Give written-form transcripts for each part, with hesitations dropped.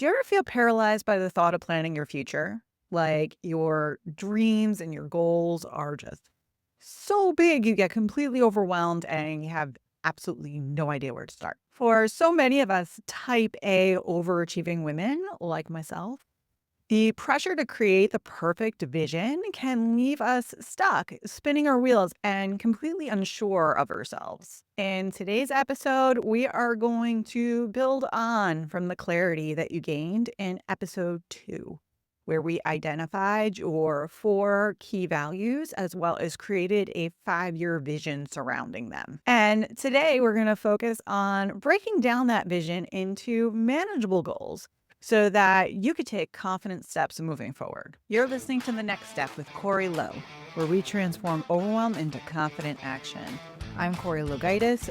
Do you ever feel paralyzed by the thought of planning your future? Like your dreams and your goals are just so big, you get completely overwhelmed and you have absolutely no idea where to start. For so many of us type A overachieving women like myself, the pressure to create the perfect vision can leave us stuck, spinning our wheels and completely unsure of ourselves. In today's episode, we are going to build on from the clarity that you gained in episode 2, where we identified your 4 key values as well as created a 5-year vision surrounding them. And today we're going to focus on breaking down that vision into manageable goals so that you could take confident steps moving forward. You're listening to The Next Step with Corrie Lo, where we transform overwhelm into confident action. I'm Corrie Lo,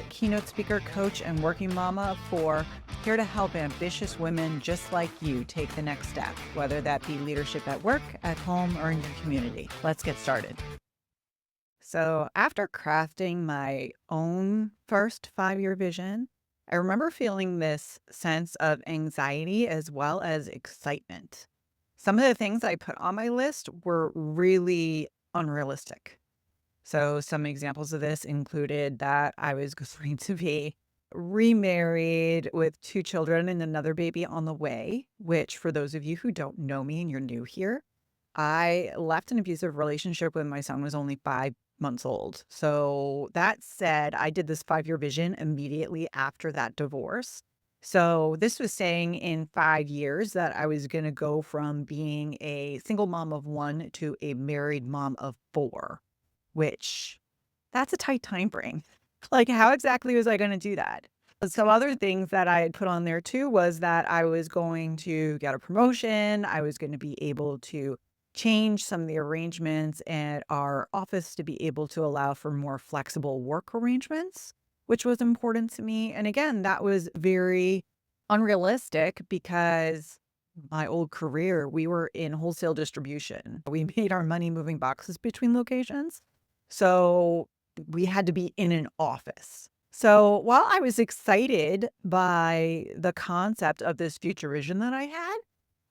keynote speaker, coach, and working mama of 4, here to help ambitious women just like you take the next step, whether that be leadership at work, at home, or in your community. Let's get started. So after crafting my own first 5-year vision, I remember feeling this sense of anxiety as well as excitement. Some of the things I put on my list were really unrealistic. So some examples of this included that I was going to be remarried with 2 children and another baby on the way, which for those of you who don't know me and you're new here, I left an abusive relationship when my son was only 5 months old. So that said, I did this 5-year vision immediately after that divorce. So this was saying in 5 years that I was going to go from being a single mom of 1 to a married mom of 4, which that's a tight time frame. Like, how exactly was I going to do that? Some other things that I had put on there too was that I was going to get a promotion. I was going to be able to change some of the arrangements at our office to be able to allow for more flexible work arrangements, which was important to me. And again, that was very unrealistic because my old career, we were in wholesale distribution. We made our money moving boxes between locations. So we had to be in an office. So while I was excited by the concept of this future vision that I had,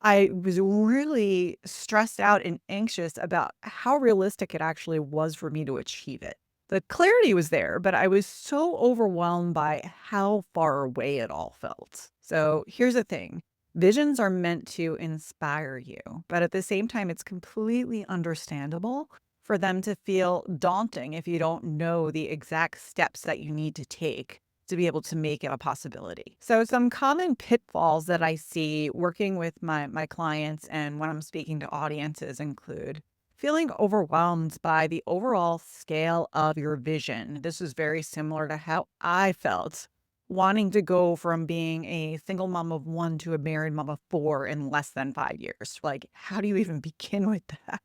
I was really stressed out and anxious about how realistic it actually was for me to achieve it. The clarity was there, but I was so overwhelmed by how far away it all felt. So here's the thing. Visions are meant to inspire you, but at the same time, it's completely understandable for them to feel daunting if you don't know the exact steps that you need to take to be able to make it a possibility. So some common pitfalls that I see working with my clients and when I'm speaking to audiences include feeling overwhelmed by the overall scale of your vision. This is very similar to how I felt wanting to go from being a single mom of 1 to a married mom of 4 in less than 5 years. Like, how do you even begin with that?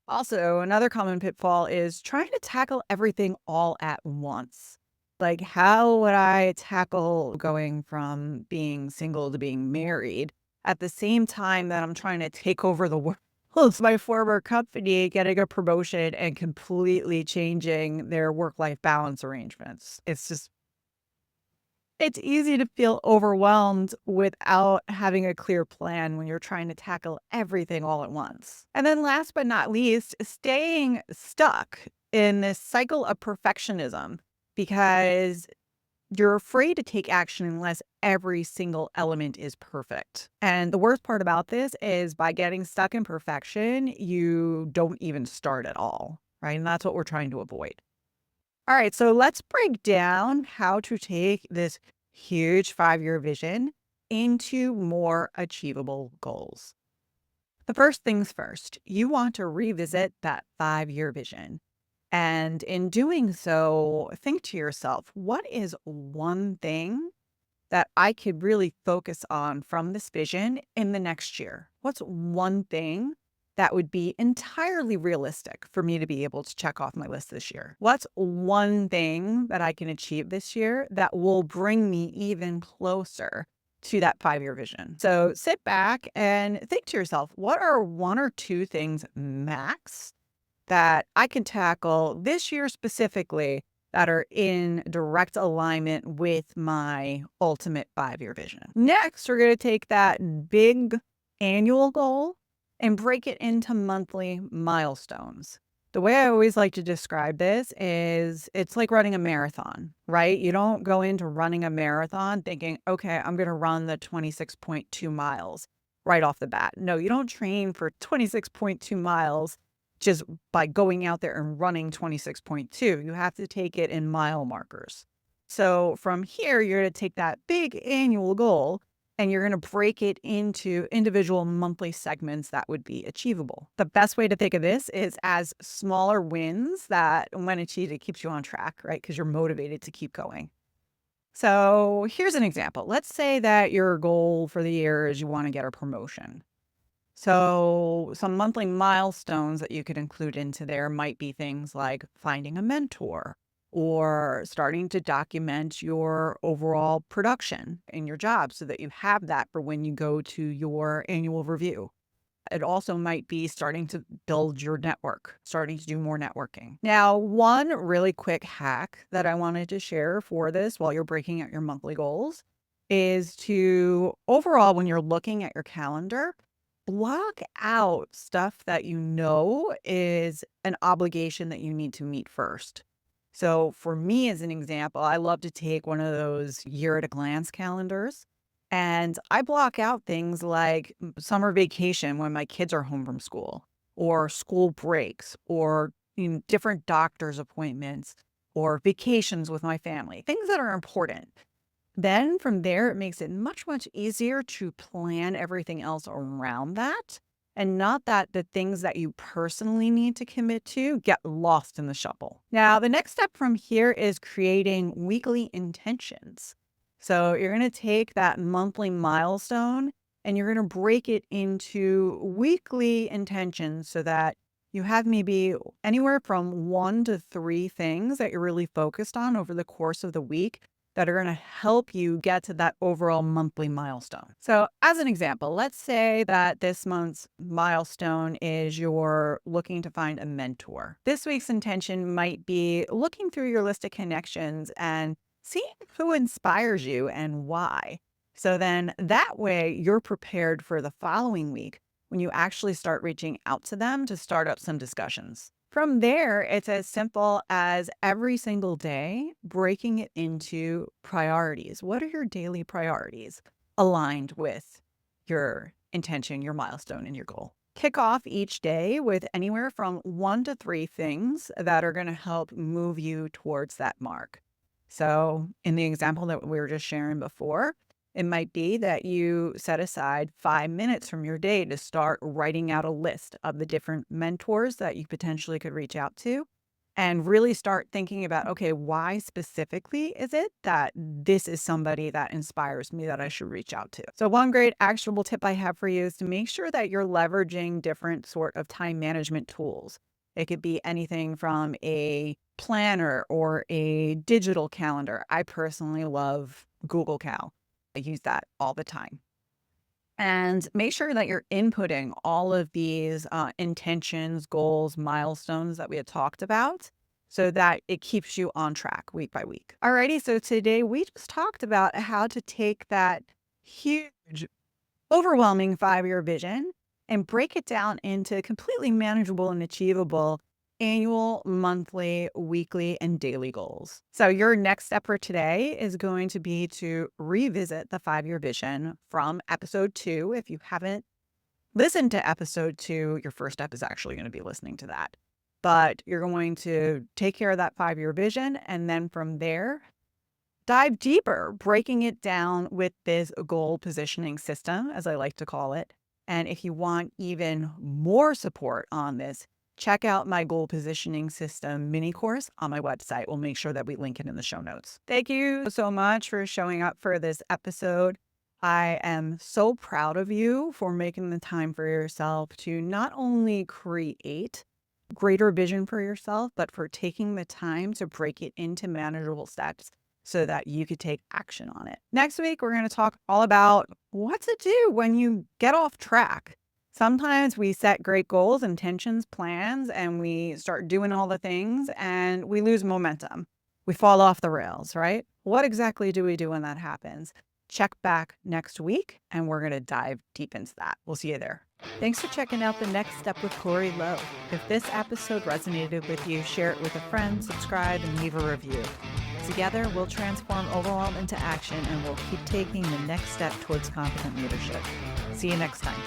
Also, another common pitfall is trying to tackle everything all at once. Like, how would I tackle going from being single to being married at the same time that I'm trying to take over the world? It's my former company, getting a promotion and completely changing their work-life balance arrangements. It's easy to feel overwhelmed without having a clear plan when you're trying to tackle everything all at once. And then last but not least, staying stuck in this cycle of perfectionism because you're afraid to take action unless every single element is perfect. And the worst part about this is by getting stuck in perfection, you don't even start at all, right? And that's what we're trying to avoid. All right, so let's break down how to take this huge 5-year vision into more achievable goals. The first things first, you want to revisit that 5-year vision. And in doing so, think to yourself, what is one thing that I could really focus on from this vision in the next year? What's one thing that would be entirely realistic for me to be able to check off my list this year? What's one thing that I can achieve this year that will bring me even closer to that 5-year vision? So sit back and think to yourself, what are 1 or 2 things max that I can tackle this year specifically that are in direct alignment with my ultimate 5-year vision. Next, we're going to take that big annual goal and break it into monthly milestones. The way I always like to describe this is it's like running a marathon, right? You don't go into running a marathon thinking, okay, I'm going to run the 26.2 miles right off the bat. No, you don't train for 26.2 miles just by going out there and running 26.2. You have to take it in mile markers. So from here, you're going to take that big annual goal and you're going to break it into individual monthly segments that would be achievable. The best way to think of this is as smaller wins that when achieved, it keeps you on track, right? Because you're motivated to keep going. So here's an example. Let's say that your goal for the year is you want to get a promotion. So some monthly milestones that you could include into there might be things like finding a mentor or starting to document your overall production in your job so that you have that for when you go to your annual review. It also might be starting to build your network, starting to do more networking. Now, one really quick hack that I wanted to share for this while you're breaking out your monthly goals is to overall, when you're looking at your calendar, block out stuff that you know is an obligation that you need to meet first. So for me, as an example, I love to take one of those year at a glance calendars and I block out things like summer vacation when my kids are home from school or school breaks or different doctor's appointments or vacations with my family, things that are important. Then from there, it makes it much, much easier to plan everything else around that. And not that the things that you personally need to commit to get lost in the shuffle. Now, the next step from here is creating weekly intentions. So you're going to take that monthly milestone and you're going to break it into weekly intentions so that you have maybe anywhere from 1 to 3 things that you're really focused on over the course of the week that are going to help you get to that overall monthly milestone. So as an example, let's say that this month's milestone is you're looking to find a mentor. This week's intention might be looking through your list of connections and seeing who inspires you and why. So then that way you're prepared for the following week when you actually start reaching out to them to start up some discussions. From there, it's as simple as every single day breaking it into priorities. What are your daily priorities aligned with your intention, your milestone, and your goal? Kick off each day with anywhere from 1 to 3 things that are going to help move you towards that mark. So in the example that we were just sharing before, it might be that you set aside 5 minutes from your day to start writing out a list of the different mentors that you potentially could reach out to and really start thinking about, okay, why specifically is it that this is somebody that inspires me that I should reach out to? So one great actionable tip I have for you is to make sure that you're leveraging different sort of time management tools. It could be anything from a planner or a digital calendar. I personally love Google Cal. I use that all the time. And make sure that you're inputting all of these intentions, goals, milestones that we had talked about so that it keeps you on track week by week. Alrighty, so today we just talked about how to take that huge, overwhelming 5-year vision and break it down into completely manageable and achievable annual, monthly, weekly, and daily goals. So your next step for today is going to be to revisit the 5-year vision from episode 2. If you haven't listened to episode 2, your first step is actually going to be listening to that. But you're going to take care of that 5-year vision. And then from there, dive deeper, breaking it down with this goal positioning system, as I like to call it. And if you want even more support on this, check out my goal positioning system mini course on my website. We'll make sure that we link it in the show notes. Thank you so much for showing up for this episode. I am so proud of you for making the time for yourself to not only create greater vision for yourself, but for taking the time to break it into manageable steps so that you could take action on it. Next week, we're going to talk all about what to do when you get off track. Sometimes we set great goals, intentions, plans, and we start doing all the things and we lose momentum. we fall off the rails, right? What exactly do we do when that happens? Check back next week, and we're going to dive deep into that. We'll see you there. Thanks for checking out The Next Step with Corrie Lo. If this episode resonated with you, share it with a friend, subscribe, and leave a review. Together, we'll transform overwhelm into action, and we'll keep taking the next step towards confident leadership. See you next time.